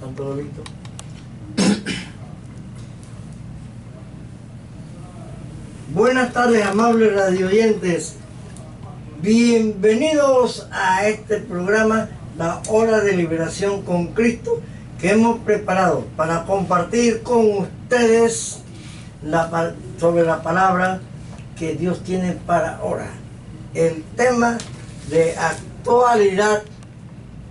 ¿Están todos listos? Buenas tardes, amables radioyentes. Bienvenidos a este programa, La Hora de Liberación con Cristo, que hemos preparado para compartir con ustedes sobre la palabra que Dios tiene para ahora. El tema de actualidad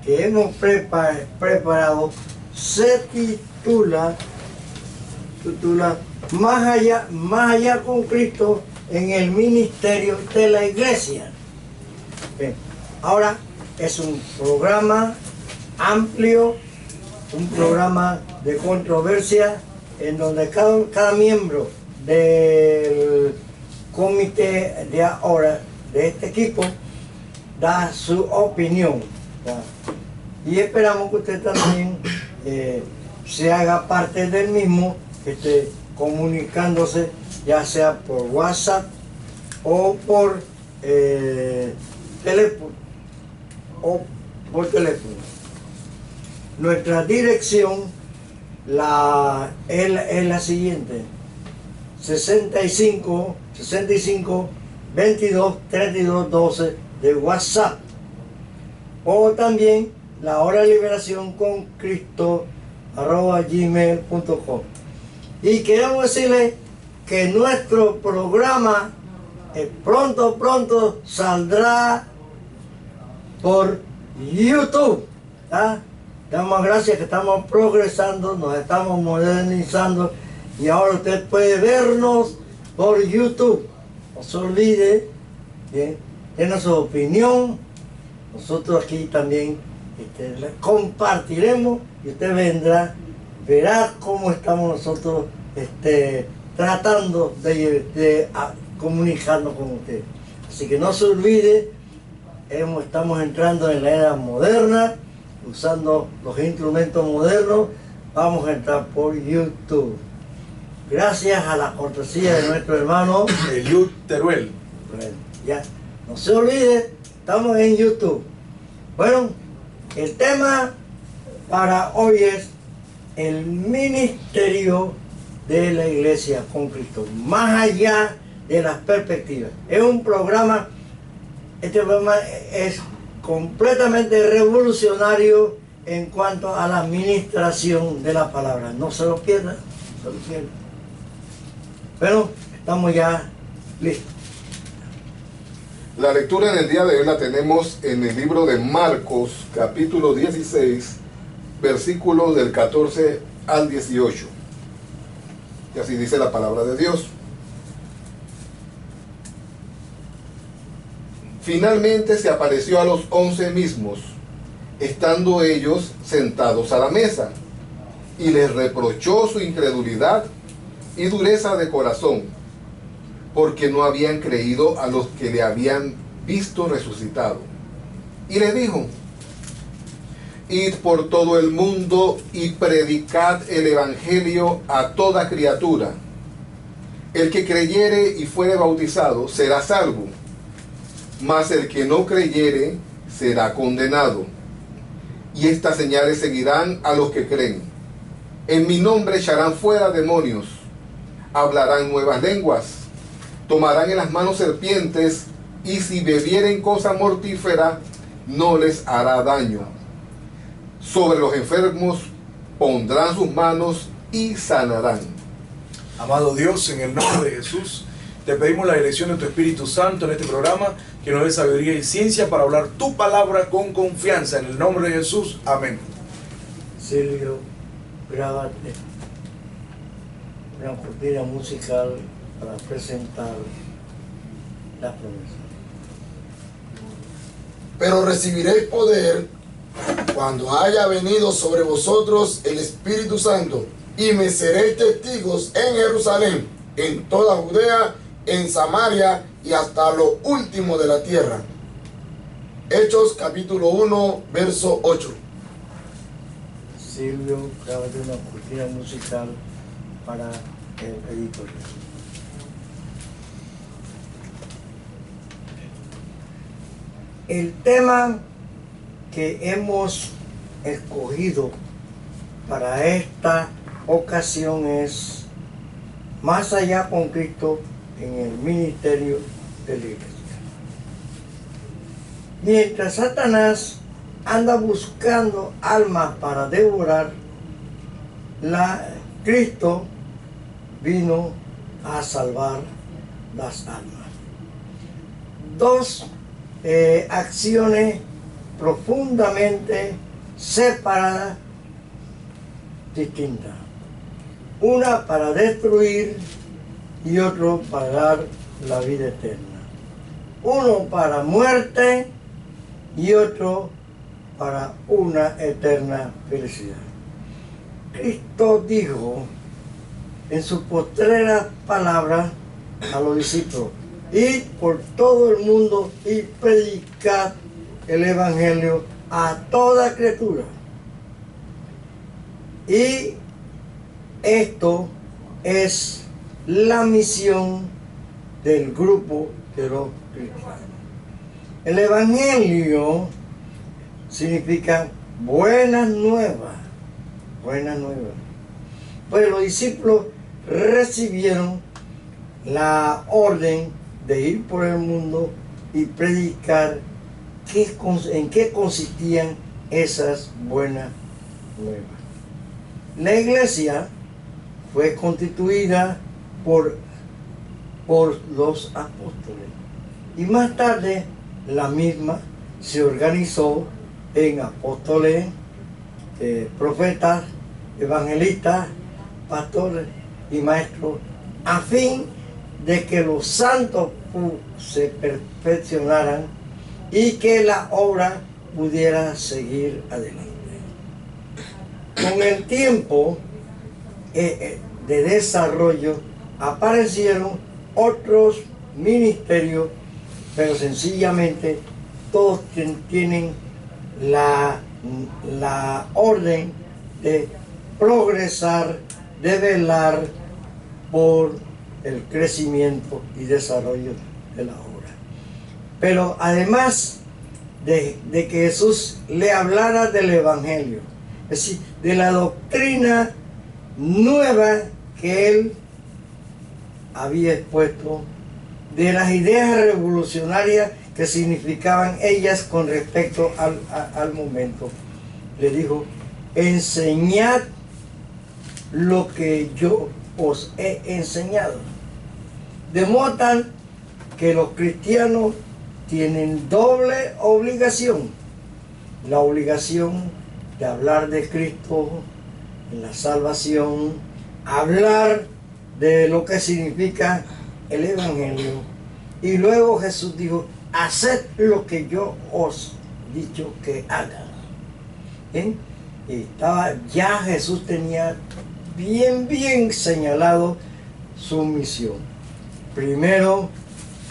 que hemos preparado se titula más allá con Cristo en el ministerio de la iglesia. Bien, ahora es un programa amplio, un programa de controversia en donde cada miembro del comité de ahora de este equipo da su opinión, ¿verdad? Y esperamos que usted también se haga parte del mismo, comunicándose ya sea por WhatsApp o por teléfono Nuestra dirección es la siguiente: 65 22 32 12 de WhatsApp, o también la hora de liberación con Cristo @gmail.com. Y queremos decirle que nuestro programa pronto saldrá por YouTube. Damos gracias que estamos progresando, nos estamos modernizando y ahora usted puede vernos por YouTube. No se olvide, tiene su opinión. Nosotros aquí también le compartiremos y usted verá cómo estamos nosotros tratando de comunicarnos con usted. Así que no se olvide, estamos entrando en la era moderna, usando los instrumentos modernos. Vamos a entrar por YouTube. Gracias a la cortesía de nuestro hermano Eliud Teruel. Bueno, ya, no se olvide, estamos en YouTube. Bueno, el tema para hoy es el ministerio de la iglesia con Cristo, más allá de las perspectivas. Es un programa, este programa es completamente revolucionario en cuanto a la administración de la palabra. No se lo pierda, no se lo pierda. Bueno, estamos ya listos. La lectura en el día de hoy la tenemos en el libro de Marcos, capítulo 16, versículos del 14 al 18. Y así dice la palabra de Dios. Finalmente se apareció a los 11 mismos, estando ellos sentados a la mesa, y les reprochó su incredulidad y dureza de corazón, porque no habían creído a los que le habían visto resucitado. Y le dijo: id por todo el mundo y predicad el evangelio a toda criatura. El que creyere y fuere bautizado será salvo, mas el que no creyere será condenado. Y estas señales seguirán a los que creen: en mi nombre echarán fuera demonios, hablarán nuevas lenguas, tomarán en las manos serpientes, y si bebieren cosa mortífera no les hará daño. Sobre los enfermos pondrán sus manos y sanarán. Amado Dios, en el nombre de Jesús, te pedimos la dirección de tu Espíritu Santo en este programa, que nos dé sabiduría y ciencia para hablar tu palabra con confianza. En el nombre de Jesús, amén. Silvio, grábate una cortina musical para presentar la promesa. Pero recibiréis poder cuando haya venido sobre vosotros el Espíritu Santo, y me seréis testigos en Jerusalén, en toda Judea, en Samaria y hasta lo último de la tierra. Hechos capítulo 1, verso 8. Silvio, grábate una cortina musical para el editor. El tema que hemos escogido para esta ocasión es más allá con Cristo en el ministerio de la iglesia. Mientras Satanás anda buscando almas para devorar, Cristo vino a salvar las almas. Dos acciones profundamente separadas, distintas. Una para destruir y otro para dar la vida eterna. Uno para muerte y otro para una eterna felicidad. Cristo dijo en sus postreras palabras a los discípulos: id por todo el mundo y predicad el evangelio a toda criatura. Y esto es la misión del grupo de los cristianos. El evangelio significa buenas nuevas, buenas nuevas. Pues los discípulos recibieron la orden de ir por el mundo y predicar en qué consistían esas buenas nuevas. La iglesia fue constituida por los apóstoles y más tarde la misma se organizó en apóstoles, profetas, evangelistas, pastores y maestros, a fin de que los santos se perfeccionaran y que la obra pudiera seguir adelante. Con el tiempo de desarrollo aparecieron otros ministerios, pero sencillamente todos tienen la orden de progresar, de velar por el crecimiento y desarrollo de la obra. Pero además de que Jesús le hablara del evangelio, es decir, de la doctrina nueva que él había expuesto, de las ideas revolucionarias que significaban ellas con respecto al momento, le dijo: enseñad lo que yo os he enseñado. De modo tal que los cristianos tienen doble obligación: la obligación de hablar de Cristo en la salvación, hablar de lo que significa el evangelio, y luego Jesús dijo: haced lo que yo os he dicho que hagan. ¿Bien? Y ya Jesús tenía bien señalado su misión. Primero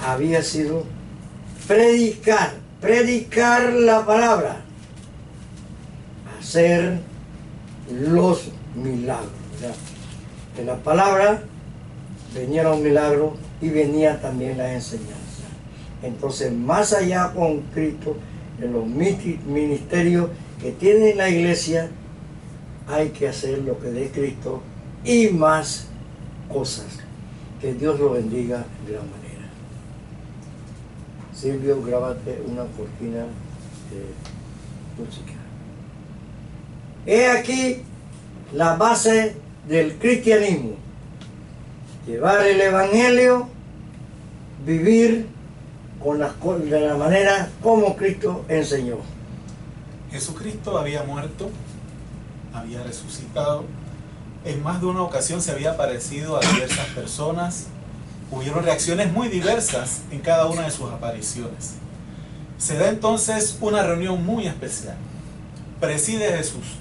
había sido predicar la palabra, hacer los milagros. De la palabra venía un milagro y venía también la enseñanza. Entonces, más allá con Cristo, en los ministerios que tiene la iglesia, hay que hacer lo que de Cristo y más cosas. Que Dios lo bendiga de gran manera. Silvio, grábate una cortina de música. He aquí la base del cristianismo: llevar el evangelio, vivir de la manera como Cristo enseñó. Jesucristo había muerto, había resucitado, en más de una ocasión se había aparecido a diversas personas, hubieron reacciones muy diversas en cada una de sus apariciones. Se da entonces una reunión muy especial. Preside Jesús.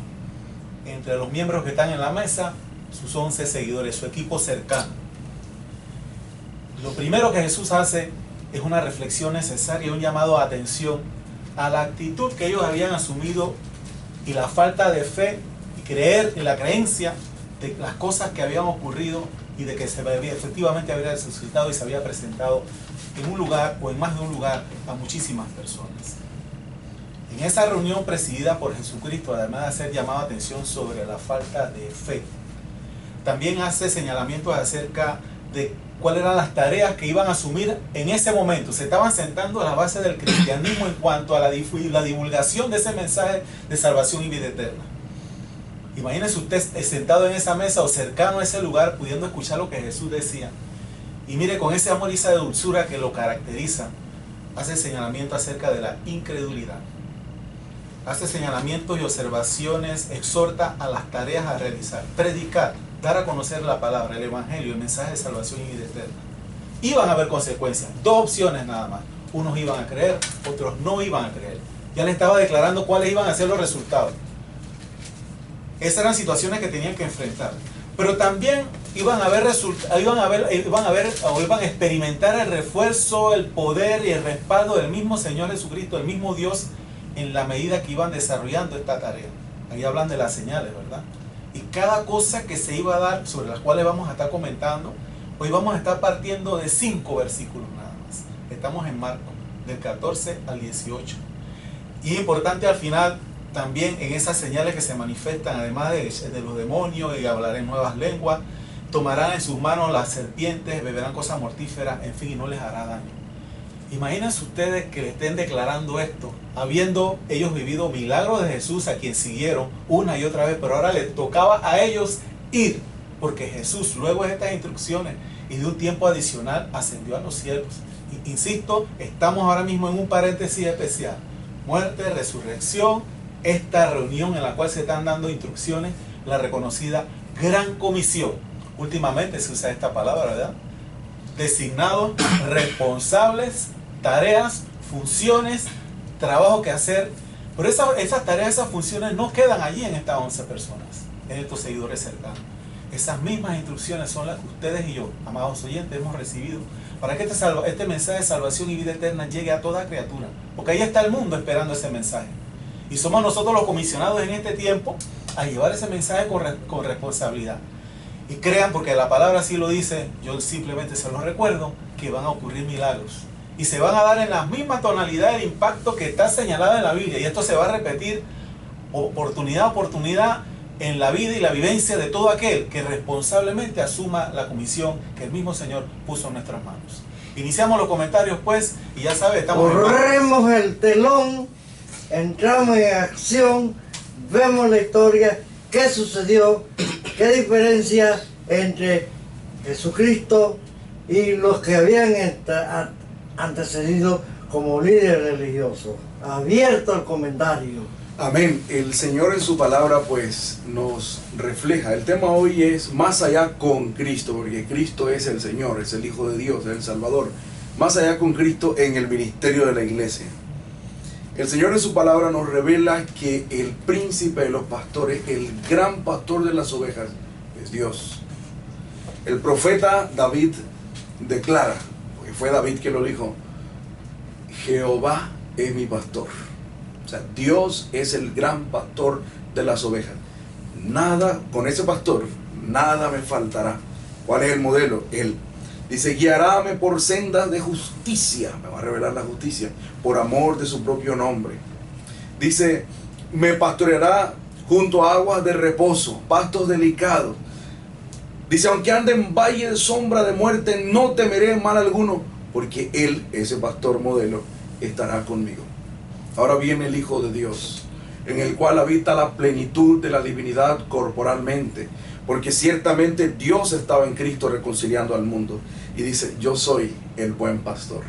Entre los miembros que están en la mesa, sus 11 seguidores, su equipo cercano. Lo primero que Jesús hace es una reflexión necesaria, un llamado a atención a la actitud que ellos habían asumido y la falta de fe y creer en la creencia de las cosas que habían ocurrido y de que efectivamente había resucitado y se había presentado en un lugar o en más de un lugar a muchísimas personas. En esa reunión presidida por Jesucristo, además de hacer llamado atención sobre la falta de fe, también hace señalamientos acerca de cuáles eran las tareas que iban a asumir en ese momento. Se estaban sentando a la base del cristianismo en cuanto a la divulgación de ese mensaje de salvación y vida eterna. Imagínese usted sentado en esa mesa o cercano a ese lugar, pudiendo escuchar lo que Jesús decía. Y mire, con ese amor y esa dulzura que lo caracteriza, hace señalamiento acerca de la incredulidad. Hace señalamientos y observaciones, exhorta a las tareas a realizar, predicar, dar a conocer la palabra, el evangelio, el mensaje de salvación y vida eterna. Iban a haber consecuencias, dos opciones nada más. Unos iban a creer, otros no iban a creer. Ya le estaba declarando cuáles iban a ser los resultados. Esas eran situaciones que tenían que enfrentar. Pero también iban a experimentar el refuerzo, el poder y el respaldo del mismo Señor Jesucristo, del mismo Dios, en la medida que iban desarrollando esta tarea. Ahí hablan de las señales, ¿verdad? Y cada cosa que se iba a dar, sobre las cuales vamos a estar comentando, hoy vamos a estar partiendo de 5 versículos nada más. Estamos en Marcos, del 14 al 18. Y es importante al final, también en esas señales que se manifiestan, además de los demonios, y hablar en nuevas lenguas, tomarán en sus manos las serpientes, beberán cosas mortíferas, en fin, y no les hará daño. Imagínense ustedes que le estén declarando esto, habiendo ellos vivido milagros de Jesús, a quien siguieron una y otra vez, pero ahora les tocaba a ellos ir, porque Jesús, luego de estas instrucciones y de un tiempo adicional, ascendió a los cielos. Insisto, estamos ahora mismo en un paréntesis especial: muerte, resurrección, esta reunión en la cual se están dando instrucciones, la reconocida Gran Comisión. Últimamente se usa esta palabra, ¿verdad? Designados, responsables, tareas, funciones, trabajo que hacer. Pero esas tareas, esas funciones no quedan allí en estas 11 personas, en estos seguidores cercanos. Esas mismas instrucciones son las que ustedes y yo, amados oyentes, hemos recibido para que este mensaje de salvación y vida eterna llegue a toda criatura. Porque ahí está el mundo esperando ese mensaje. Y somos nosotros los comisionados en este tiempo a llevar ese mensaje con responsabilidad. Y crean, porque la palabra así lo dice, yo simplemente se los recuerdo, que van a ocurrir milagros. Y se van a dar en la misma tonalidad del impacto que está señalado en la Biblia. Y esto se va a repetir oportunidad a oportunidad en la vida y la vivencia de todo aquel que responsablemente asuma la comisión que el mismo Señor puso en nuestras manos. Iniciamos los comentarios pues, y ya sabes, estamos... Corremos el telón, entramos en acción, vemos la historia, qué sucedió, qué diferencia entre Jesucristo y los que habían antecedido como líderes religiosos. Abierto el comentario. Amén. El Señor en su palabra pues nos refleja. El tema hoy es más allá con Cristo, porque Cristo es el Señor, es el Hijo de Dios, es el Salvador. Más allá con Cristo en el ministerio de la iglesia. El Señor en su palabra nos revela que el príncipe de los pastores, el gran pastor de las ovejas, es Dios. El profeta David declara, porque fue David que lo dijo: Jehová es mi pastor. O sea, Dios es el gran pastor de las ovejas. Nada, con ese pastor, nada me faltará. ¿Cuál es el modelo? Él dice: guiaráme por sendas de justicia. Me va a revelar la justicia por amor de su propio nombre. Dice: me pastoreará junto a aguas de reposo, pastos delicados. Dice: aunque ande en valle de sombra de muerte, no temeré mal alguno, porque Él, ese pastor modelo, estará conmigo. Ahora viene el Hijo de Dios, en el cual habita la plenitud de la divinidad corporalmente, porque ciertamente Dios estaba en Cristo reconciliando al mundo. Y dice: yo soy el buen pastor.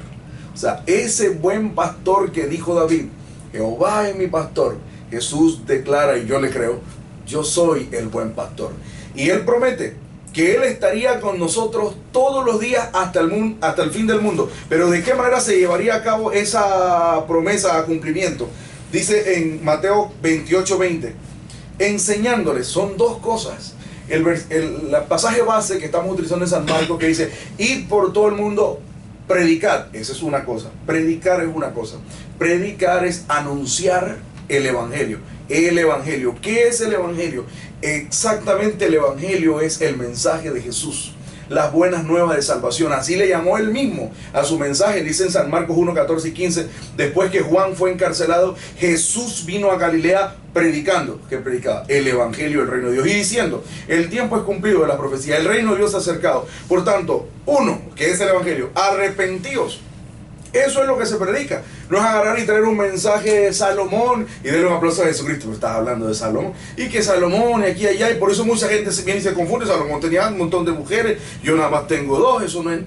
O sea, ese buen pastor que dijo David, Jehová es mi pastor, Jesús declara, y yo le creo, yo soy el buen pastor. Y Él promete que Él estaría con nosotros todos los días hasta el fin del mundo. Pero ¿de qué manera se llevaría a cabo esa promesa a cumplimiento? Dice en Mateo 28:20, enseñándoles, son dos cosas. El pasaje base que estamos utilizando en San Marcos, que dice: id por todo el mundo, predicad. Esa es una cosa. Predicar es una cosa. Predicar es anunciar el Evangelio. El Evangelio. ¿Qué es el Evangelio? Exactamente, el Evangelio es el mensaje de Jesús. las buenas nuevas de salvación. Así le llamó él mismo a su mensaje. Dice en San Marcos 1, 14 y 15, después que Juan fue encarcelado, Jesús vino a Galilea predicando. ¿Qué predicaba? El evangelio del reino de Dios. Y diciendo, el tiempo es cumplido de la profecía, el reino de Dios se ha acercado. Por tanto, uno, que es el evangelio, arrepentíos. Eso es lo que se predica. No es agarrar y traer un mensaje de Salomón y darle un aplauso a Jesucristo. Pero estás hablando de Salomón. Y que Salomón y aquí y allá. Y por eso mucha gente se viene y se confunde. Salomón tenía un montón de mujeres. Yo nada más tengo dos. Eso no es.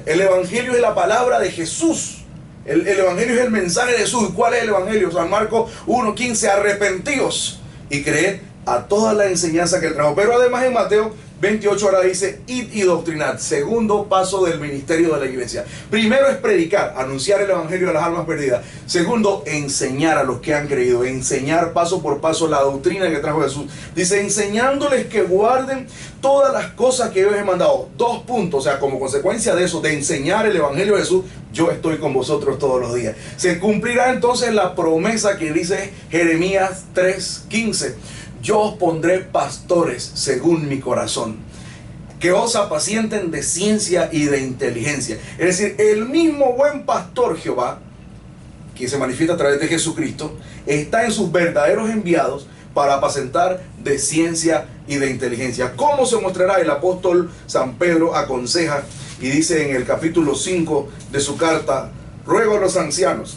El evangelio es la palabra de Jesús. El evangelio es el mensaje de Jesús. ¿Y cuál es el evangelio? San Marcos 1:15. Arrepentíos y creed a toda la enseñanza que él trajo. Pero además en Mateo 28 ahora dice, id y doctrinad. Segundo paso del ministerio de la iglesia. Primero es predicar, anunciar el evangelio a las almas perdidas. Segundo, enseñar a los que han creído. Enseñar paso por paso la doctrina que trajo Jesús. Dice, enseñándoles que guarden todas las cosas que yo les he mandado. 2 puntos, o sea, como consecuencia de eso, de enseñar el evangelio de Jesús, yo estoy con vosotros todos los días. Se cumplirá entonces la promesa que dice Jeremías 3:15. Yo os pondré pastores según mi corazón, que os apacienten de ciencia y de inteligencia. Es decir, el mismo buen pastor Jehová, que se manifiesta a través de Jesucristo, está en sus verdaderos enviados para apacentar de ciencia y de inteligencia. ¿Cómo se mostrará? El apóstol San Pedro aconseja y dice en el capítulo 5 de su carta, ruego a los ancianos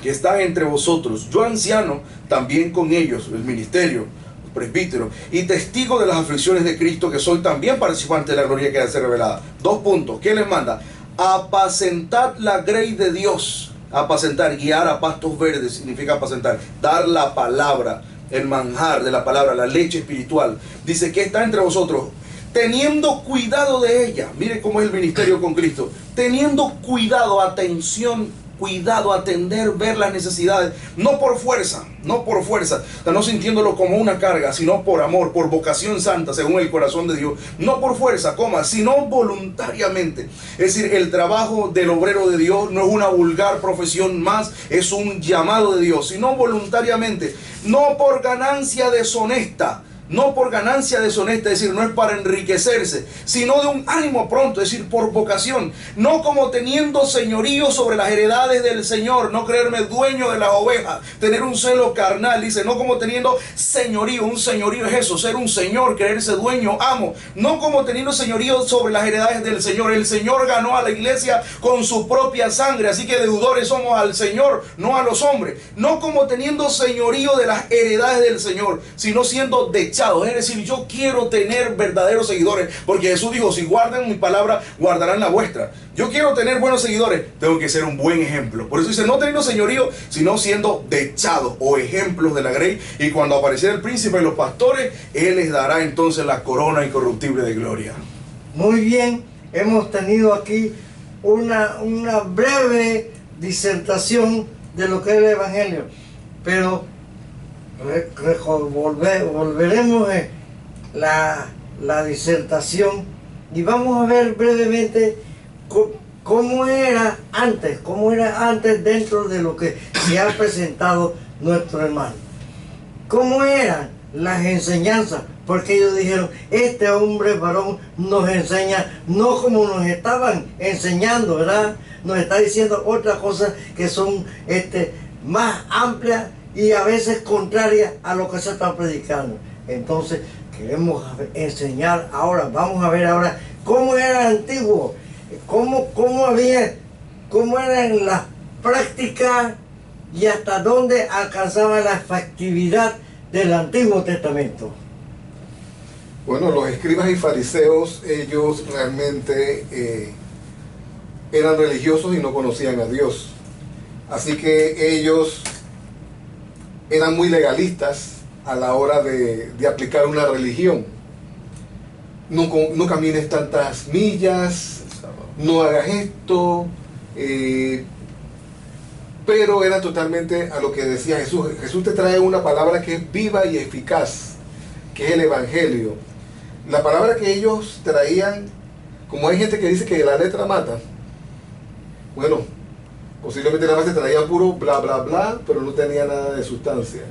que están entre vosotros, yo anciano también con ellos, el ministerio, presbítero, y testigo de las aflicciones de Cristo, que soy también participante de la gloria que ha de ser revelada. 2 puntos. ¿Qué les manda? Apacentad la grey de Dios. Apacentar, guiar a pastos verdes significa apacentar, dar la palabra, el manjar de la palabra, la leche espiritual. Dice que está entre vosotros, teniendo cuidado de ella. Mire cómo es el ministerio con Cristo. Teniendo cuidado, atención, cuidado, atender, ver las necesidades, no por fuerza, o sea, no sintiéndolo como una carga, sino por amor, por vocación santa, según el corazón de Dios, no por fuerza, sino voluntariamente. Es decir, el trabajo del obrero de Dios no es una vulgar profesión más, es un llamado de Dios, sino voluntariamente, no por ganancia deshonesta. No por ganancia deshonesta, es decir, no es para enriquecerse, sino de un ánimo pronto, es decir, por vocación. No como teniendo señorío sobre las heredades del Señor, no creerme dueño de las ovejas, tener un celo carnal, dice, no como teniendo señorío. Un señorío es eso, ser un señor, creerse dueño, amo. No como teniendo señorío sobre las heredades del Señor. El Señor ganó a la iglesia con su propia sangre, así que deudores somos al Señor, no a los hombres. No como teniendo señorío de las heredades del Señor, sino siendo dechados. Es decir, yo quiero tener verdaderos seguidores, porque Jesús dijo, si guardan mi palabra, guardarán la vuestra. Yo quiero tener buenos seguidores, tengo que ser un buen ejemplo. Por eso dice, no teniendo señorío, sino siendo dechados o ejemplos de la grey. Y cuando apareciera el príncipe y los pastores, Él les dará entonces la corona incorruptible de gloria. Muy bien, hemos tenido aquí una breve disertación de lo que es el Evangelio, pero volveremos la disertación y vamos a ver brevemente cómo era antes dentro de lo que se ha presentado nuestro hermano. ¿Cómo eran las enseñanzas? Porque ellos dijeron, este hombre varón nos enseña, no como nos estaban enseñando, ¿verdad? Nos está diciendo otras cosas que son más amplias y a veces contrarias a lo que se está predicando. Entonces queremos enseñar ahora, vamos a ver ahora cómo era el antiguo, cómo eran las prácticas y hasta dónde alcanzaba la efectividad del Antiguo Testamento. Bueno, los escribas y fariseos, ellos realmente eran religiosos y no conocían a Dios. Así que ellos eran muy legalistas a la hora de aplicar una religión. No camines tantas millas, no hagas esto, pero era totalmente a lo que decía Jesús. Jesús te trae una palabra que es viva y eficaz, que es el Evangelio. La palabra que ellos traían, como hay gente que dice que la letra mata, bueno, posiblemente nada más te traían puro bla bla bla, pero no tenía nada de sustancia.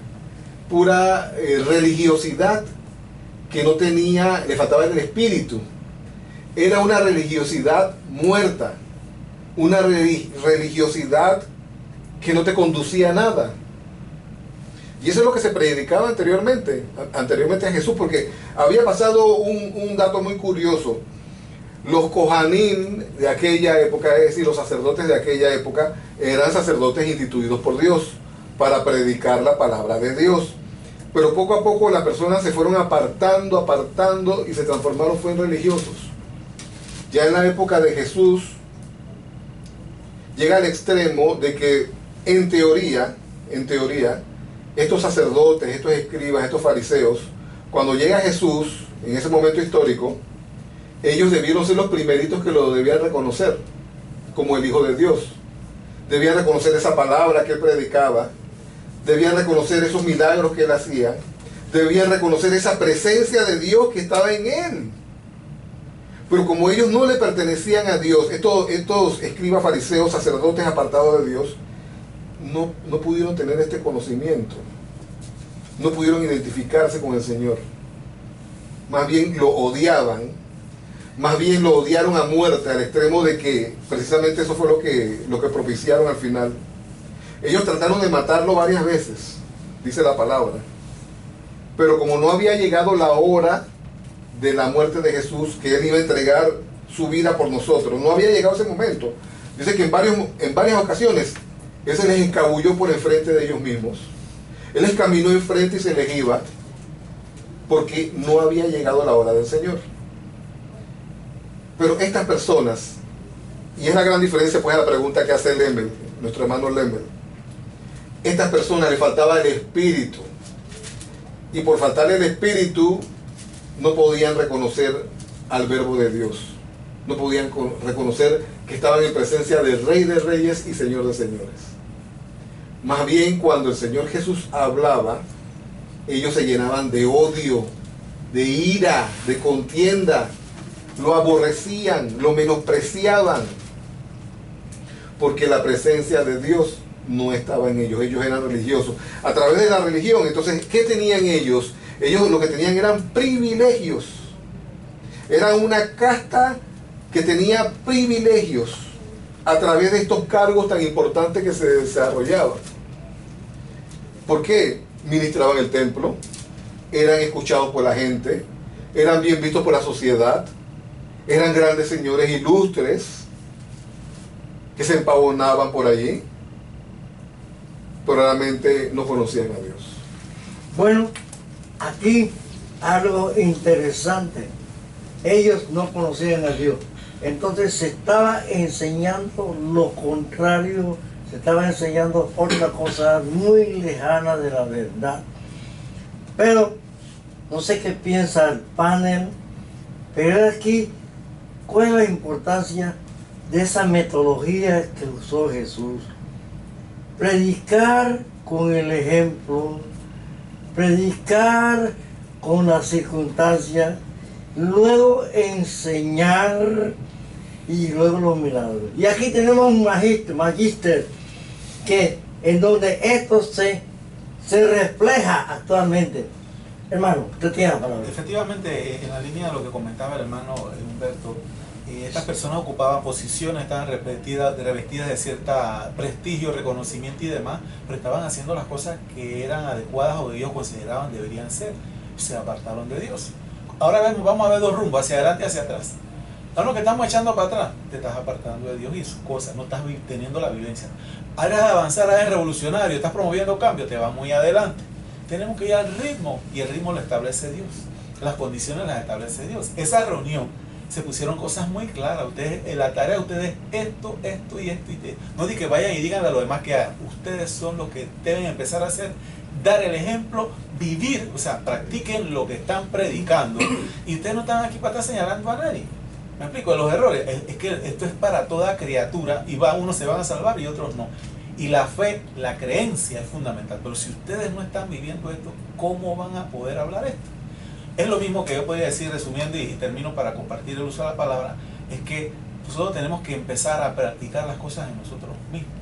Pura religiosidad que no tenía, le faltaba el espíritu. era una religiosidad muerta, una religiosidad que no te conducía a nada. Y eso es lo que se predicaba anteriormente a Jesús, porque había pasado un dato muy curioso. Los Kohanim de aquella época, es decir, los sacerdotes de aquella época, eran sacerdotes instituidos por Dios para predicar la palabra de Dios. Pero poco a poco las personas se fueron apartando y se transformaron en religiosos. Ya en la época de Jesús llega al extremo de que en teoría, estos sacerdotes, estos escribas, estos fariseos, cuando llega Jesús, en ese momento histórico, ellos debieron ser los primeritos que lo debían reconocer como el Hijo de Dios. Debían reconocer esa palabra que él predicaba, debían reconocer esos milagros que él hacía, debían reconocer esa presencia de Dios que estaba en él. Pero como ellos no le pertenecían a Dios, estos escribas, fariseos, sacerdotes apartados de Dios, no pudieron tener este conocimiento, no pudieron identificarse con el Señor. Más bien lo odiaban, más bien lo odiaron a muerte, al extremo de que precisamente eso fue lo que propiciaron al final. Ellos trataron de matarlo varias veces, dice la palabra, pero como no había llegado la hora de la muerte de Jesús, que él iba a entregar su vida por nosotros, no había llegado ese momento. Dice que en varias ocasiones él se les escabulló por enfrente de ellos mismos. Él les caminó enfrente y se les iba, porque no había llegado la hora del Señor. Pero estas personas, y es la gran diferencia pues a la pregunta que hace Lemmel, nuestro hermano Lemmel, estas personas les faltaba el Espíritu, y por faltarle el Espíritu no podían reconocer al Verbo de Dios, no podían reconocer que estaban en presencia del Rey de Reyes y Señor de Señores. Más bien cuando el Señor Jesús hablaba, ellos se llenaban de odio, de ira, de contienda, lo aborrecían, lo menospreciaban, porque la presencia de Dios no estaba en ellos. Ellos eran religiosos. A través de la religión, entonces, ¿qué tenían ellos? Ellos lo que tenían eran privilegios. Era una casta que tenía privilegios a través de estos cargos tan importantes que se desarrollaban. ¿Por qué? Ministraban el templo, eran escuchados por la gente, eran bien vistos por la sociedad, eran grandes señores ilustres que se empavonaban por allí, pero realmente no conocían a Dios. Bueno, aquí algo interesante. Ellos no conocían a Dios. Entonces se estaba enseñando lo contrario, se estaba enseñando otra cosa muy lejana de la verdad. Pero no sé qué piensa el panel, pero aquí, ¿cuál es la importancia de esa metodología que usó Jesús? Predicar con el ejemplo, predicar con las circunstancias, luego enseñar y luego los milagros. Y aquí tenemos un magíster que en donde esto se refleja actualmente. Hermano, usted tiene la palabra. Efectivamente, en la línea de lo que comentaba el hermano Humberto, estas personas ocupaban posiciones, estaban revestidas de cierto prestigio, reconocimiento y demás, pero estaban haciendo las cosas que eran adecuadas o que ellos consideraban deberían ser. Se apartaron de Dios. Ahora vamos a ver dos rumbos, hacia adelante y hacia atrás. A lo que estamos echando para atrás, te estás apartando de Dios y sus cosas, no estás teniendo la vivencia. Ahora de avanzar, eres revolucionario, estás promoviendo cambio, te vas muy adelante. Tenemos que ir al ritmo, y el ritmo lo establece Dios. Las condiciones las establece Dios. Esa reunión se pusieron cosas muy claras. Ustedes, la tarea de ustedes es esto y esto. No di que vayan y digan a los demás que hagan. Ustedes son los que deben empezar a hacer, dar el ejemplo, vivir, o sea, practiquen lo que están predicando. Y ustedes no están aquí para estar señalando a nadie. ¿Me explico? Los errores. Es que esto es para toda criatura y unos se van a salvar y otros no. Y la fe, la creencia es fundamental. Pero si ustedes no están viviendo esto, ¿cómo van a poder hablar esto? Es lo mismo que yo podría decir, resumiendo y termino para compartir el uso de la palabra, es que nosotros tenemos que empezar a practicar las cosas en nosotros mismos.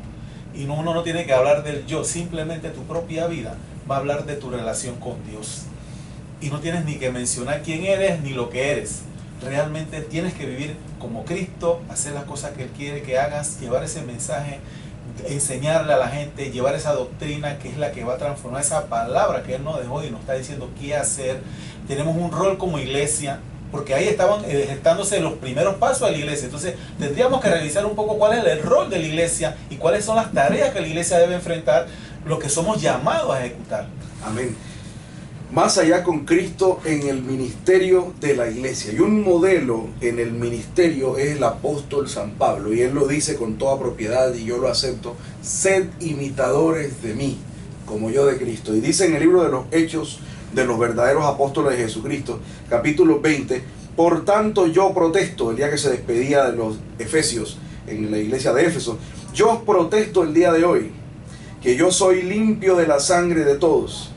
Y uno no tiene que hablar del yo, simplemente tu propia vida va a hablar de tu relación con Dios. Y no tienes ni que mencionar quién eres ni lo que eres. realmente tienes que vivir como Cristo, hacer las cosas que Él quiere que hagas, llevar ese mensaje, enseñarle a la gente, llevar esa doctrina que es la que va a transformar esa palabra que Él nos dejó y nos está diciendo qué hacer. Tenemos un rol como iglesia, porque ahí estaban gestándose los primeros pasos de la iglesia. Entonces tendríamos que revisar un poco cuál es el rol de la iglesia y cuáles son las tareas que la iglesia debe enfrentar, lo que somos llamados a ejecutar. Amén. Más allá con Cristo en el ministerio de la iglesia. Y un modelo en el ministerio es el apóstol San Pablo. Y él lo dice con toda propiedad y yo lo acepto. Sed imitadores de mí, como yo de Cristo. Y dice en el libro de los Hechos de los verdaderos apóstoles de Jesucristo, capítulo 20, por tanto yo protesto, el día que se despedía de los efesios en la iglesia de Éfeso, yo os protesto el día de hoy, que yo soy limpio de la sangre de todos,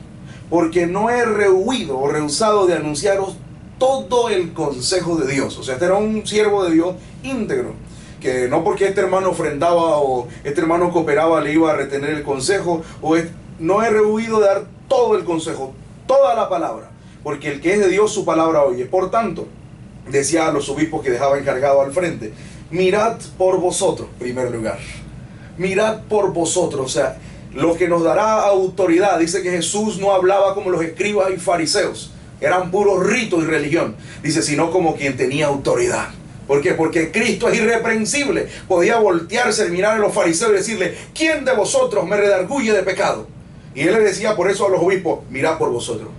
porque no he rehuido o rehusado de anunciaros todo el consejo de Dios. O sea, este era un siervo de Dios íntegro, que no porque este hermano ofrendaba o este hermano cooperaba le iba a retener el consejo, no he rehuido de dar todo el consejo, toda la palabra, porque el que es de Dios su palabra oye. Por tanto, decía a los obispos que dejaba encargado al frente, mirad por vosotros, en primer lugar, mirad por vosotros, o sea, lo que nos dará autoridad. Dice que Jesús no hablaba como los escribas y fariseos, eran puros ritos y religión, dice, sino como quien tenía autoridad. ¿Por qué? Porque Cristo es irreprensible, podía voltearse, mirar a los fariseos y decirle, ¿quién de vosotros me redarguye de pecado? Y él le decía por eso a los obispos, mirad por vosotros,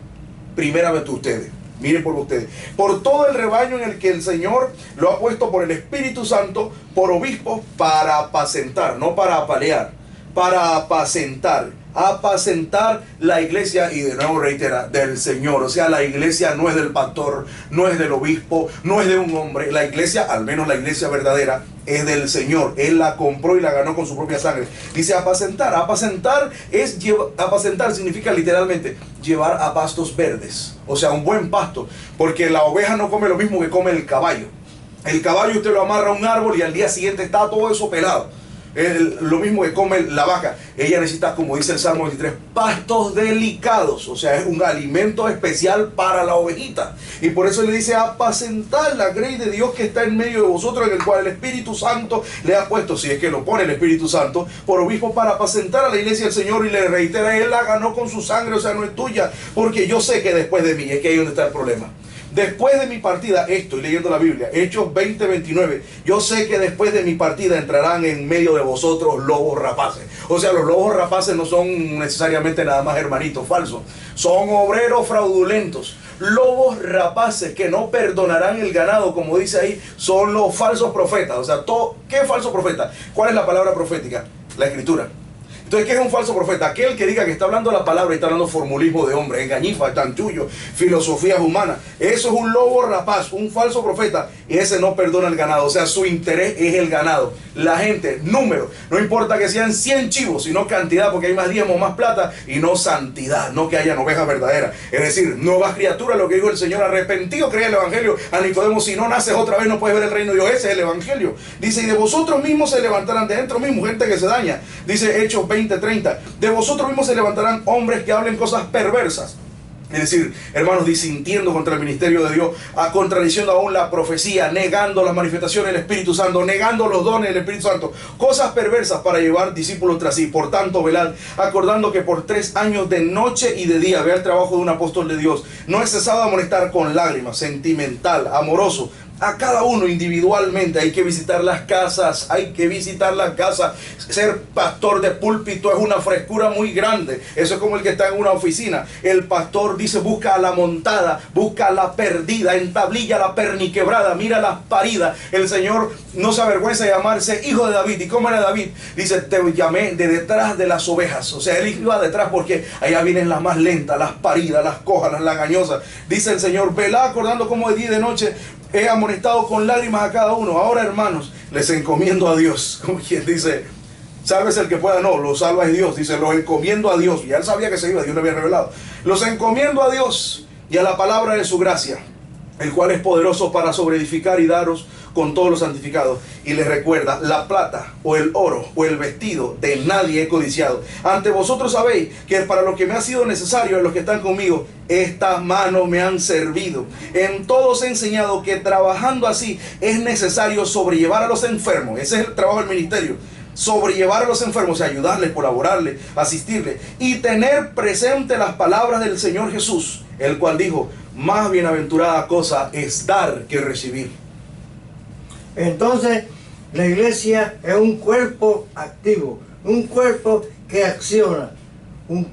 primeramente ustedes, miren por ustedes, por todo el rebaño en el que el Señor lo ha puesto por el Espíritu Santo, por obispos, para apacentar, no para apalear, para apacentar la iglesia. Y de nuevo reitera, del Señor. O sea, la iglesia no es del pastor, no es del obispo, no es de un hombre. La iglesia, al menos la iglesia verdadera, es del Señor. Él la compró y la ganó con su propia sangre. Dice apacentar. Apacentar significa literalmente llevar a pastos verdes. O sea, un buen pasto. Porque la oveja no come lo mismo que come el caballo. El caballo usted lo amarra a un árbol y al día siguiente está todo eso pelado. Lo mismo que come la vaca. Ella necesita, como dice el Salmo 23, pastos delicados. O sea, es un alimento especial para la ovejita. Y por eso le dice apacentar la grey de Dios que está en medio de vosotros, en el cual el Espíritu Santo le ha puesto, si es que lo pone el Espíritu Santo, por obispo, para apacentar a la iglesia del Señor. Y le reitera, Él la ganó con su sangre, o sea, no es tuya, porque yo sé que después de mí, es que ahí donde está el problema. Después de mi partida, estoy leyendo la Biblia, Hechos 20:29, yo sé que después de mi partida entrarán en medio de vosotros lobos rapaces. O sea, los lobos rapaces no son necesariamente nada más hermanitos falsos, son obreros fraudulentos. Lobos rapaces que no perdonarán el ganado, como dice ahí, son los falsos profetas. O sea, ¿qué es falso profeta? ¿Cuál es la palabra profética? La Escritura. Entonces, ¿qué es un falso profeta? Aquel que diga que está hablando la palabra y está hablando formulismo de hombre, engañifa, chanchullo, filosofías humanas. Eso es un lobo rapaz, un falso profeta, y ese no perdona el ganado. O sea, su interés es el ganado. La gente, número, no importa que sean 100 chivos, sino cantidad, porque hay más diezmo, más plata, y no santidad, no que hayan ovejas verdaderas. Es decir, nuevas criaturas, lo que dijo el Señor, arrepentido, cree el Evangelio. A Nicodemo, si no naces otra vez no puedes ver el reino de Dios. Ese es el Evangelio. Dice, y de vosotros mismos se levantarán, de dentro mismo, gente que se daña. Dice Hechos 20:30, de vosotros mismos se levantarán hombres que hablen cosas perversas. Es decir, hermanos, disintiendo contra el ministerio de Dios, contradiciendo aún la profecía, negando las manifestaciones del Espíritu Santo, negando los dones del Espíritu Santo, cosas perversas para llevar discípulos tras sí. Por tanto, velad, acordando que por 3 años de noche y de día, vea el trabajo de un apóstol de Dios, no he cesado de amonestar con lágrimas, sentimental, amoroso, a cada uno individualmente. Hay que visitar las casas, Ser pastor de púlpito es una frescura muy grande. Eso es como el que está en una oficina. El pastor dice, busca a la montada, busca a la perdida, entablilla la perniquebrada, mira las paridas. El Señor no se avergüenza de llamarse hijo de David. ¿Y cómo era David? Dice, te llamé de detrás de las ovejas. O sea, él iba detrás porque allá vienen las más lentas, las paridas, las cojas, las lagañosas. Dice el Señor, velá acordando como de día y de noche he amonestado con lágrimas a cada uno. Ahora, hermanos, les encomiendo a Dios. Como quien dice, sálvese el que pueda. No, lo salva es Dios. Dice, los encomiendo a Dios. Ya él sabía que se iba, Dios le había revelado. Los encomiendo a Dios y a la palabra de su gracia, el cual es poderoso para sobreedificar y daros con todos los santificados. Y les recuerda: la plata o el oro o el vestido de nadie he codiciado. Ante vosotros sabéis que para lo que me ha sido necesario, en los que están conmigo, estas manos me han servido. En todos he enseñado que trabajando así es necesario sobrellevar a los enfermos. Ese es el trabajo del ministerio: sobrellevar a los enfermos, ayudarles, colaborarles, asistirles, y tener presente las palabras del Señor Jesús, el cual dijo: más bienaventurada cosa es dar que recibir. Entonces, la iglesia es un cuerpo activo, un cuerpo que acciona, un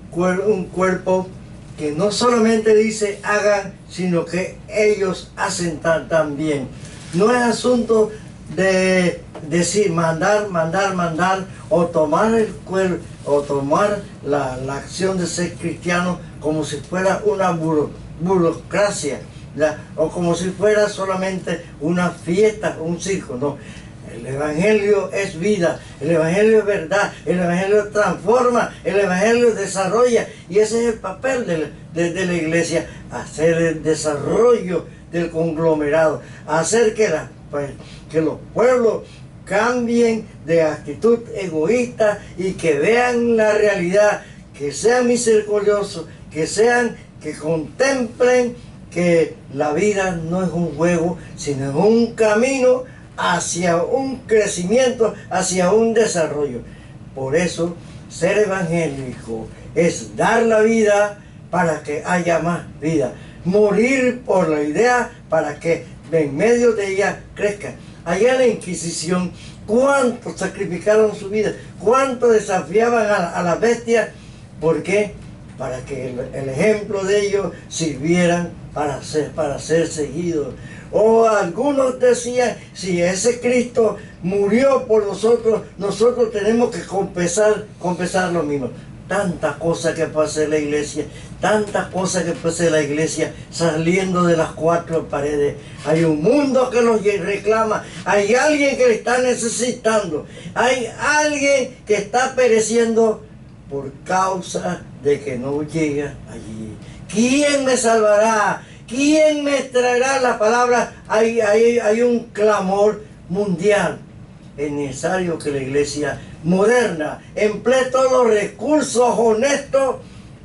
cuerpo que no solamente dice hagan, sino que ellos hacen también. No es asunto de decir mandar, o tomar el cuerpo, o tomar la acción de ser cristiano como si fuera una burocracia, o como si fuera solamente una fiesta, un circo. No, el evangelio es vida, el evangelio es verdad, el evangelio transforma, el evangelio desarrolla, y ese es el papel de la iglesia: hacer el desarrollo del conglomerado, hacer que los pueblos cambien de actitud egoísta y que vean la realidad, que sean misericordiosos, que contemplen que la vida no es un juego, sino es un camino hacia un crecimiento, hacia un desarrollo. Por eso, ser evangélico es dar la vida para que haya más vida, morir por la idea para que en medio de ella crezca. Allá en la Inquisición, ¿cuántos sacrificaron su vida? ¿Cuántos desafiaban a la bestia? ¿Por qué? Para que el ejemplo de ellos sirvieran para ser seguidos. O algunos decían: si ese Cristo murió por nosotros, nosotros tenemos que confesar lo mismo. Tantas cosas que puede hacer la iglesia, tantas cosas que puede hacer la iglesia saliendo de las cuatro paredes. Hay un mundo que los reclama, hay alguien que le está necesitando, hay alguien que está pereciendo por causa de que no llega allí. ¿Quién me salvará? ¿Quién me traerá la palabra? Hay un clamor mundial. Es necesario que la iglesia moderna emplee todos los recursos honestos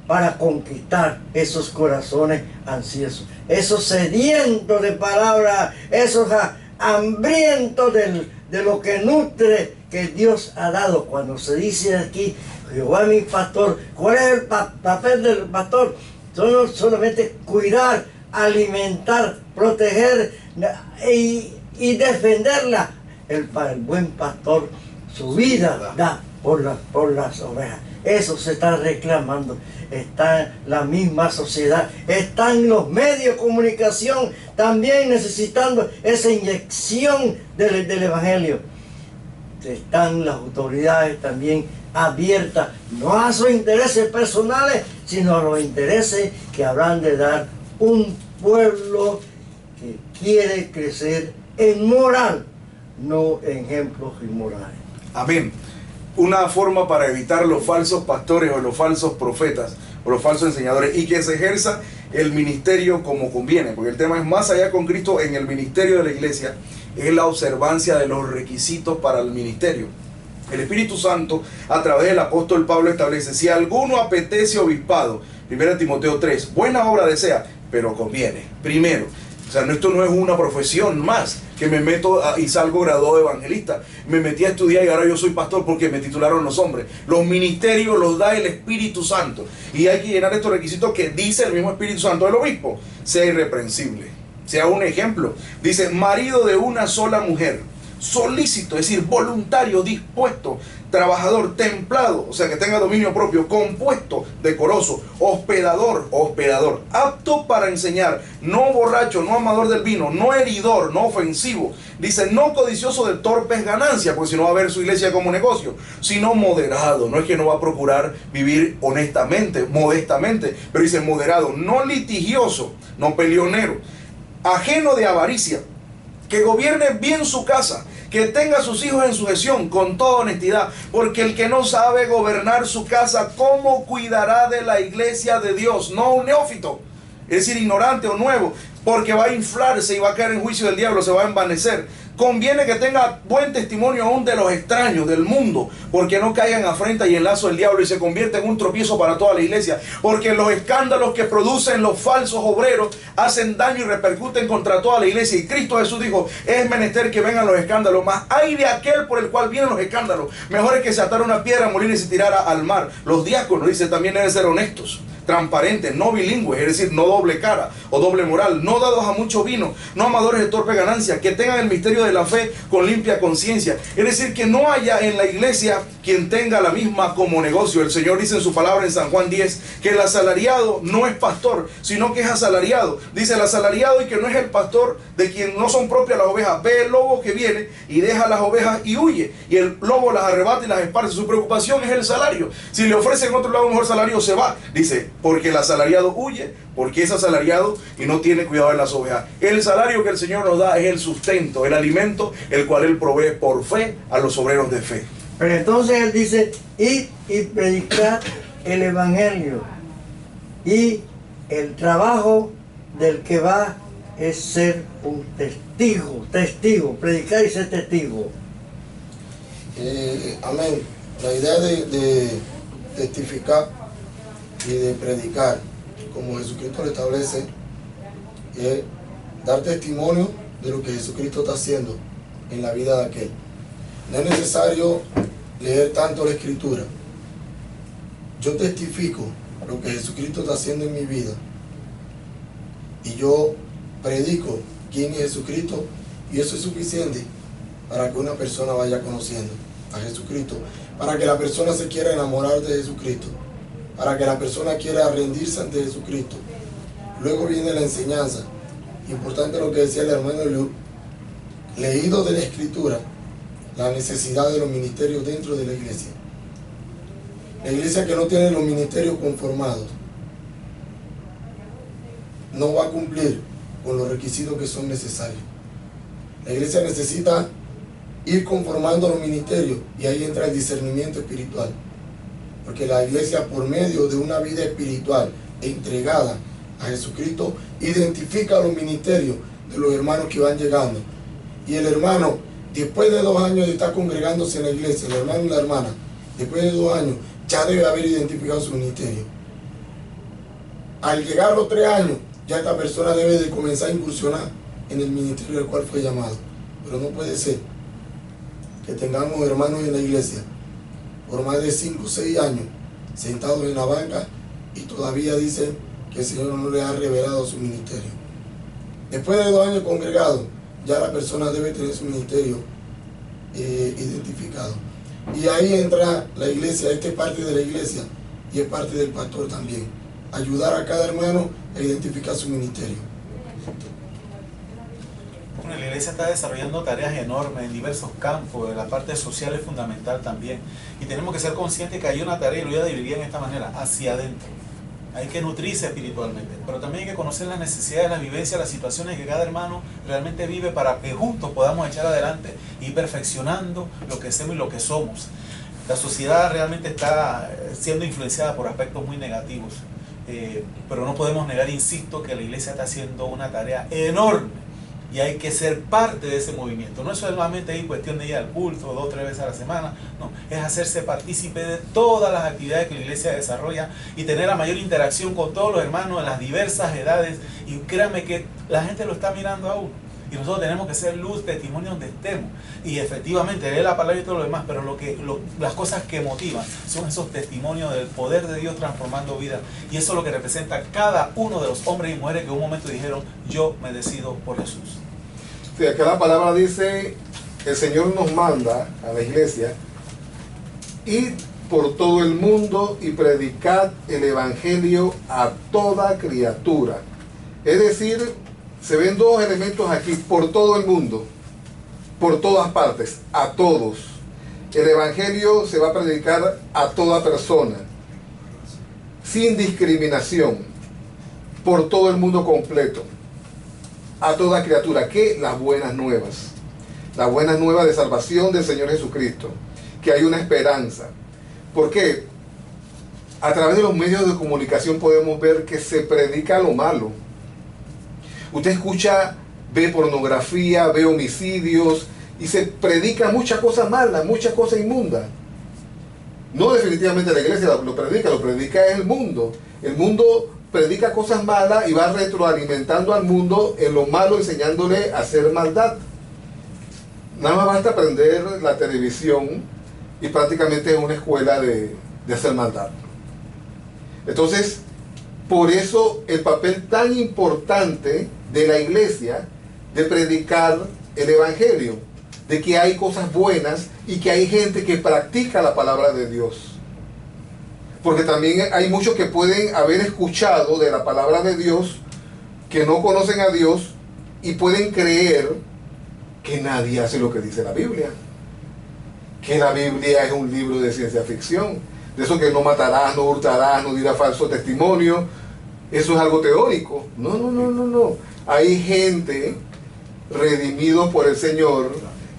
para conquistar esos corazones ansiosos, esos sedientos de palabra, esos hambrientos de lo que nutre que Dios ha dado. Cuando se dice aquí: Jehová mi pastor, ¿cuál es el papel del pastor? Solamente cuidar, alimentar, proteger y defenderla. El buen pastor su vida da por las ovejas. Eso se está reclamando. Está en la misma sociedad, están los medios de comunicación también necesitando esa inyección del evangelio. Están las autoridades también abiertas, no a sus intereses personales, sino a los intereses que habrán de dar un pueblo que quiere crecer en moral, no en ejemplos inmorales. Amén. Una forma para evitar los falsos pastores o los falsos profetas o los falsos enseñadores, y que se ejerza el ministerio como conviene, porque el tema es más allá con Cristo en el ministerio de la iglesia, es la observancia de los requisitos para el ministerio. El Espíritu Santo, a través del apóstol Pablo, establece: si alguno apetece obispado, 1 Timoteo 3, buena obra desea, pero conviene. Primero, o sea, esto no es una profesión más, que me meto y salgo graduado de evangelista. Me metí a estudiar y ahora yo soy pastor porque me titularon los hombres. Los ministerios los da el Espíritu Santo. Y hay que llenar estos requisitos que dice el mismo Espíritu Santo del obispo: sea irreprensible, sea un ejemplo. Dice: marido de una sola mujer, solícito, es decir, voluntario, dispuesto, trabajador, templado, o sea, que tenga dominio propio, compuesto, decoroso, hospedador, apto para enseñar, no borracho, no amador del vino, no heridor, no ofensivo. Dice: no codicioso de torpes ganancias, porque si no va a ver su iglesia como negocio, sino moderado. No es que no va a procurar vivir honestamente, modestamente, pero dice moderado, no litigioso, no peleonero, ajeno de avaricia, que gobierne bien su casa, que tenga a sus hijos en sujeción con toda honestidad, porque el que no sabe gobernar su casa, ¿cómo cuidará de la iglesia de Dios? No un neófito, es decir, ignorante o nuevo, porque va a inflarse y va a caer en juicio del diablo, se va a envanecer. Conviene que tenga buen testimonio aún de los extraños, del mundo, porque no caigan en afrenta y en lazo del diablo y se convierta en un tropiezo para toda la iglesia. Porque los escándalos que producen los falsos obreros hacen daño y repercuten contra toda la iglesia. Y Cristo Jesús dijo, es menester que vengan los escándalos, mas hay de aquel por el cual vienen los escándalos. Mejor es que se atara una piedra, morir y se tirara al mar. Los diáconos, dice, también deben ser honestos, transparentes, no bilingües, es decir, no doble cara o doble moral, no dados a mucho vino, no amadores de torpe ganancia, que tengan el misterio de la fe con limpia conciencia. Es decir, que no haya en la iglesia quien tenga la misma como negocio. El Señor dice en su palabra en San Juan 10 que el asalariado no es pastor, sino que es asalariado. Dice el asalariado y que no es el pastor de quien no son propias las ovejas. Ve el lobo que viene y deja las ovejas y huye, y el lobo las arrebata y las esparce. Su preocupación es el salario. Si le ofrecen otro lado un mejor salario, se va. Dice, porque el asalariado huye, porque es asalariado y no tiene cuidado de las ovejas. El salario que el Señor nos da es el sustento, el alimento, el cual Él provee por fe a los obreros de fe. Pero entonces Él dice, id y predicad el Evangelio. Y el trabajo del que va es ser un testigo, predicar y ser testigo. Amén. La idea de testificar y de predicar, como Jesucristo lo establece, es dar testimonio de lo que Jesucristo está haciendo en la vida de aquel. No es necesario leer tanto la Escritura. Yo testifico lo que Jesucristo está haciendo en mi vida y yo predico quién es Jesucristo, y eso es suficiente para que una persona vaya conociendo a Jesucristo, para que la persona se quiera enamorar de Jesucristo, para que la persona quiera rendirse ante Jesucristo. Luego viene la enseñanza. Importante lo que decía el hermano Luke, leído de la Escritura, la necesidad de los ministerios dentro de la iglesia. La iglesia que no tiene los ministerios conformados no va a cumplir con los requisitos que son necesarios. La iglesia necesita ir conformando los ministerios, y ahí entra el discernimiento espiritual. Porque la iglesia, por medio de una vida espiritual entregada a Jesucristo, identifica los ministerios de los hermanos que van llegando. Y el hermano, después de 2 años de estar congregándose en la iglesia, el hermano y la hermana, después de 2 años, ya debe haber identificado su ministerio. Al llegar a los 3 años, ya esta persona debe de comenzar a incursionar en el ministerio del cual fue llamado. Pero no puede ser que tengamos hermanos en la iglesia por más de 5 o 6 años sentados en la banca y todavía dicen que el Señor no le ha revelado su ministerio. Después de 2 años congregados, ya la persona debe tener su ministerio identificado. Y ahí entra la iglesia. Esta es parte de la iglesia y es parte del pastor también. Ayudar a cada hermano a identificar su ministerio. Bueno, la iglesia está desarrollando tareas enormes en diversos campos. La parte social es fundamental también. Y tenemos que ser conscientes que hay una tarea, y lo voy a dividir en esta manera, hacia adentro. Hay que nutrirse espiritualmente, pero también hay que conocer las necesidades, las vivencias, las situaciones que cada hermano realmente vive, para que juntos podamos echar adelante y ir perfeccionando lo que hacemos y lo que somos. La sociedad realmente está siendo influenciada por aspectos muy negativos, pero no podemos negar, insisto, que la iglesia está haciendo una tarea enorme. Y hay que ser parte de ese movimiento. No es solamente ir cuestión de ir al culto 2 o 3 veces a la semana. No, es hacerse partícipe de todas las actividades que la iglesia desarrolla y tener la mayor interacción con todos los hermanos en las diversas edades. Y créanme que la gente lo está mirando a uno. Y nosotros tenemos que ser luz, testimonio donde estemos. Y efectivamente, leer la palabra y todo lo demás, pero las cosas que motivan son esos testimonios del poder de Dios transformando vidas. Y eso es lo que representa cada uno de los hombres y mujeres que en un momento dijeron, yo me decido por Jesús. Sí, acá la palabra dice, el Señor nos manda a la iglesia, id por todo el mundo y predicad el evangelio a toda criatura. Es decir, se ven 2 elementos aquí: por todo el mundo, por todas partes, a todos. El evangelio se va a predicar a toda persona, sin discriminación, por todo el mundo completo, a toda criatura. ¿Qué? Las buenas nuevas. La buena nueva de salvación del Señor Jesucristo, que hay una esperanza. ¿Por qué? A través de los medios de comunicación podemos ver que se predica lo malo. Usted escucha ve pornografía, ve homicidios y se predica muchas cosas malas, muchas cosas inmundas. No definitivamente la iglesia lo predica el mundo. El mundo predica cosas malas y va retroalimentando al mundo en lo malo, enseñándole a hacer maldad. Nada más basta prender la televisión y prácticamente es una escuela de hacer maldad. Entonces, por eso el papel tan importante de la iglesia de predicar el evangelio, de que hay cosas buenas y que hay gente que practica la palabra de Dios. Porque también hay muchos que pueden haber escuchado de la palabra de Dios, que no conocen a Dios y pueden creer que nadie hace lo que dice la Biblia. Que la Biblia es un libro de ciencia ficción. De eso que no matarás, no hurtarás, no dirás falso testimonio. Eso es algo teórico. No. Hay gente redimidos por el Señor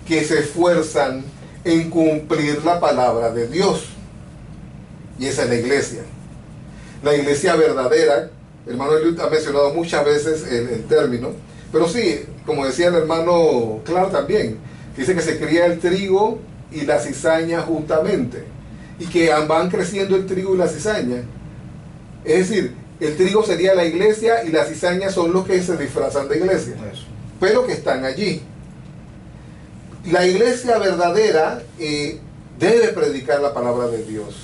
que se esfuerzan en cumplir la palabra de Dios. Y esa es la iglesia. La iglesia verdadera, el hermano Eliud ha mencionado muchas veces el término, pero sí, como decía el hermano Clark también, dice que se cría el trigo y la cizaña juntamente, y que van creciendo el trigo y la cizaña. Es decir, el trigo sería la iglesia y la cizaña son los que se disfrazan de iglesia, pero que están allí. La iglesia verdadera debe predicar la palabra de Dios,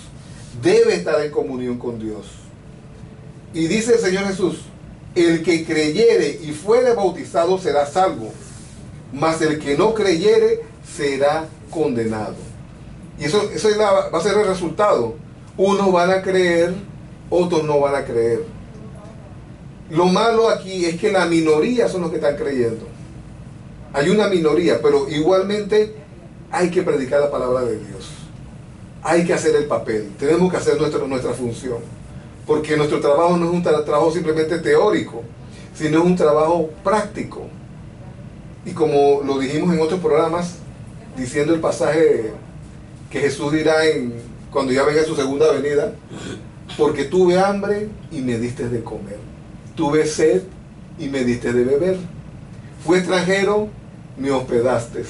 debe estar en comunión con Dios. Y dice el Señor Jesús: el que creyere y fuere bautizado será salvo, mas el que no creyere será condenado. Y eso va a ser el resultado. Unos van a creer, otros no van a creer. Lo malo aquí es que la minoría son los que están creyendo. Hay una minoría, pero igualmente hay que predicar la palabra de Dios. Hay que hacer el papel, tenemos que hacer nuestra función, porque nuestro trabajo no es un trabajo simplemente teórico, sino es un trabajo práctico. Y como lo dijimos en otros programas, diciendo el pasaje que Jesús dirá cuando ya venga su segunda venida: porque tuve hambre y me diste de comer, tuve sed y me diste de beber, fui extranjero, me hospedaste,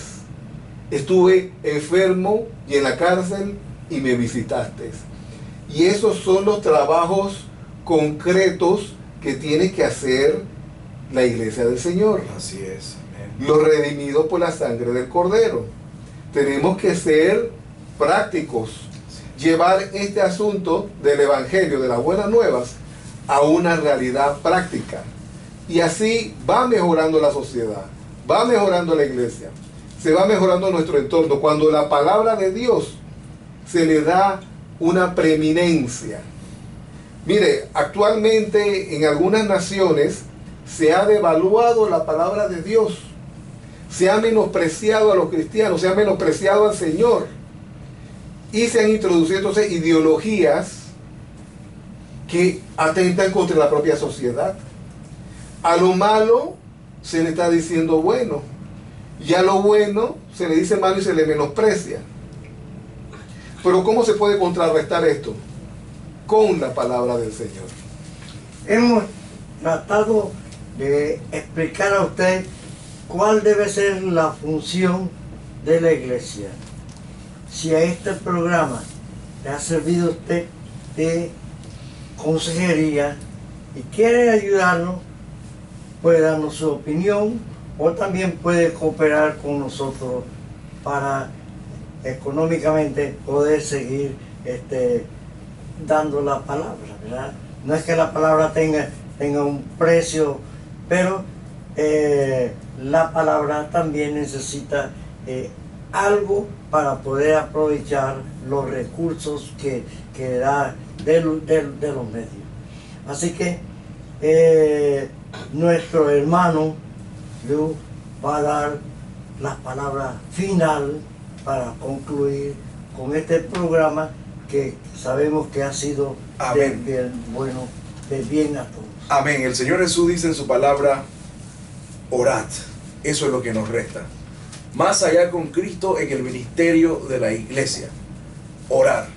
estuve enfermo y en la cárcel y me visitaste. Y esos son los trabajos concretos que tiene que hacer la iglesia del Señor. Así es. Amén. Los redimidos por la sangre del Cordero. Tenemos que ser prácticos, llevar este asunto del evangelio, de las buenas nuevas, a una realidad práctica. Y así va mejorando la sociedad, va mejorando la iglesia, se va mejorando nuestro entorno, cuando la palabra de Dios se le da una preeminencia. Mire, actualmente en algunas naciones se ha devaluado la palabra de Dios, se ha menospreciado a los cristianos, se ha menospreciado al Señor, y se han introducido entonces ideologías que atentan contra la propia sociedad. A lo malo se le está diciendo bueno, y a lo bueno se le dice malo y se le menosprecia. Pero ¿cómo se puede contrarrestar esto? Con la palabra del Señor. Hemos tratado de explicar a usted cuál debe ser la función de la iglesia. Si a este programa le ha servido a usted de consejería y quiere ayudarnos, puede darnos su opinión o también puede cooperar con nosotros para económicamente poder seguir dando la palabra, ¿verdad? No es que la palabra tenga un precio, pero la palabra también necesita algo para poder aprovechar los recursos que da de los medios. Así que nuestro hermano Liu va a dar la palabra final para concluir con este programa que sabemos que ha sido de bien a todos. Amén. El Señor Jesús dice en su palabra: orad. Eso es lo que nos resta. Más allá con Cristo en el ministerio de la iglesia. Orar.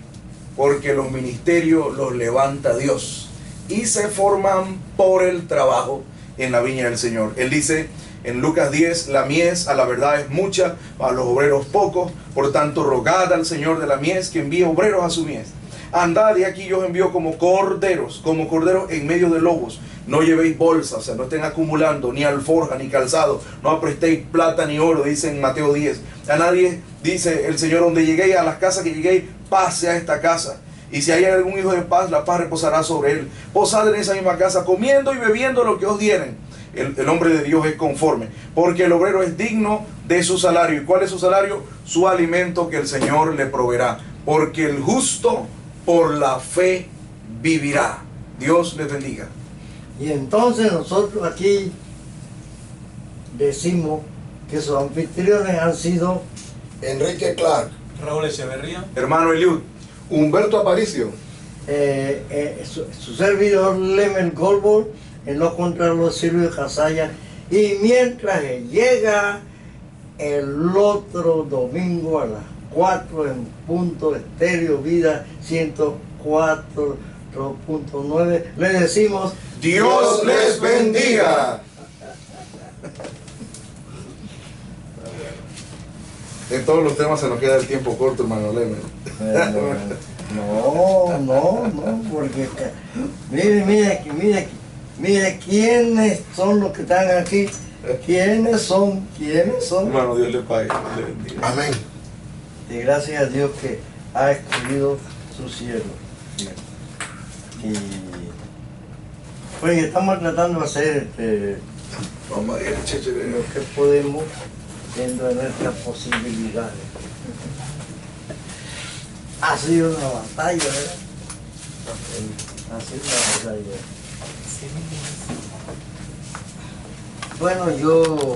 Porque los ministerios los levanta Dios. Y se forman por el trabajo en la viña del Señor. Él dice en Lucas 10, la mies a la verdad es mucha, a los obreros pocos, por tanto rogad al Señor de la mies que envíe obreros a su mies. Andad, y aquí yo os envío como corderos en medio de lobos. No llevéis bolsa, o sea, no estén acumulando ni alforja ni calzado, no aprestéis plata ni oro, dice en Mateo 10. A nadie, dice el Señor, donde lleguéis, a las casas que lleguéis, pase a esta casa. Y si hay algún hijo de paz, la paz reposará sobre él. Posad en esa misma casa, comiendo y bebiendo lo que os dieren. El hombre de Dios es conforme, porque el obrero es digno de su salario. ¿Y cuál es su salario? Su alimento que el Señor le proveerá. Porque el justo por la fe vivirá. Dios les bendiga. Y entonces nosotros aquí decimos que sus anfitriones han sido Enrique Clark, Raúl Echeverría. Hermano Eliud, Humberto Aparicio, su servidor Lemel Goldberg, en los contralos Silvio Casalla. Y mientras llega el otro domingo a las 4 en punto, Estéreo Vida 104.9, le decimos Dios les bendiga. en todos los temas se nos queda el tiempo corto, hermano Lemel. No, porque mire quiénes son los que están aquí. ¿Quiénes son? Hermano, Dios le pague, le bendiga. amén. Y gracias a Dios que ha escogido su cielo. Y pues estamos tratando de hacer Vamos a ir, cheche, lo que podemos dentro de nuestras posibilidades. Ha sido una batalla, ¿verdad? Ha sido una batalla. Bueno, yo